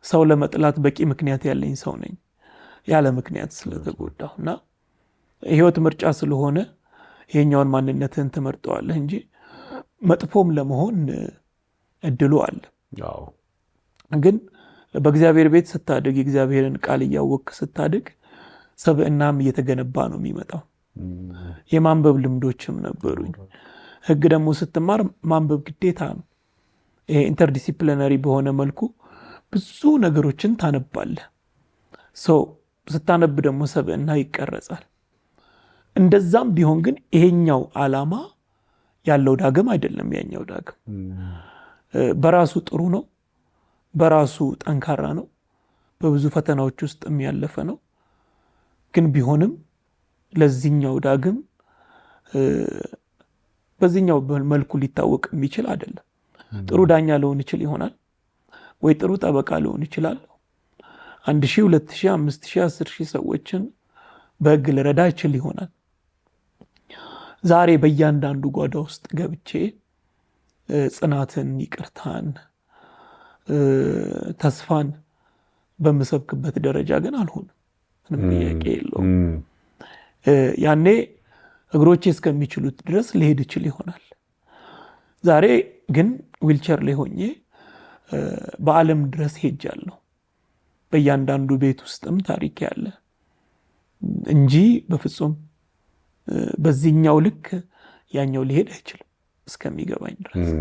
ሰው ለመጥላት በቂ ምክንያት ያለኝ ሰው ነኝ ያለ ምክንያት ስለተጎዳሁና ህይወት ምርጫ ስለሆነ ይሄኛውን ማንነትን ተመርጠዋለህ እንጂ መጥፎም ለመሆን እድሉ አለ። ግን በእግዚአብሔር ቤት ስታድግ የእግዚአብሔርን ቃል እያወቅክ ስታድግ ሰብእናም እየተገነባ ነው የሚመጣው። የማንበብ ልምዶችም ነበሩኝ። ህግ ደግሞ ስትማር ማንበብ ግዴታ ነው። ይሄ ኢንተርዲሲፕሊነሪ በሆነ መልኩ ብዙ ነገሮችን ታነባለህ። ስታነብ ደግሞ ሰብእና ይቀረጻል። እንደዛም ቢሆን ግን ይሄኛው ዓላማ ያለው ዳግም አይደለም። ያኛው ዳግም በራሱ ጥሩ ነው፣ በራሱ ጠንካራ ነው፣ በብዙ ፈተናዎች ውስጥ የሚያለፈ ነው። ግን ቢሆንም ለዚህኛው ዳግም በዚህኛው መልኩ ሊታወቅ የሚችል አይደለም። ጥሩ ዳኛ ሊሆን ይችል ይሆናል ወይ ጥሩ ጠበቃ ሊሆን ይችላል። 1000 2000 5000 10000 ሰዎችን በህግ ልረዳ ይችል ይሆናል። ዛሬ በእያንዳንዱ ጓዳ ውስጥ ገብቼ ጽናትን፣ ይቅርታን፣ ተስፋን በመሰብክበት ደረጃ ግን አልሆንም። ምንም ጥያቄ የለውም። ያኔ እግሮቼ እስከሚችሉት ድረስ ልሄድ ይችል ይሆናል። ዛሬ ግን ዊልቸር ላይ ሆኜ በዓለም ድረስ ሄጃለሁ። በእያንዳንዱ ቤት ውስጥም ታሪክ ያለ እንጂ በፍጹም በዚህኛው ልክ ያኛው ሊሄድ አይችልም እስከሚገባኝ ድረስ።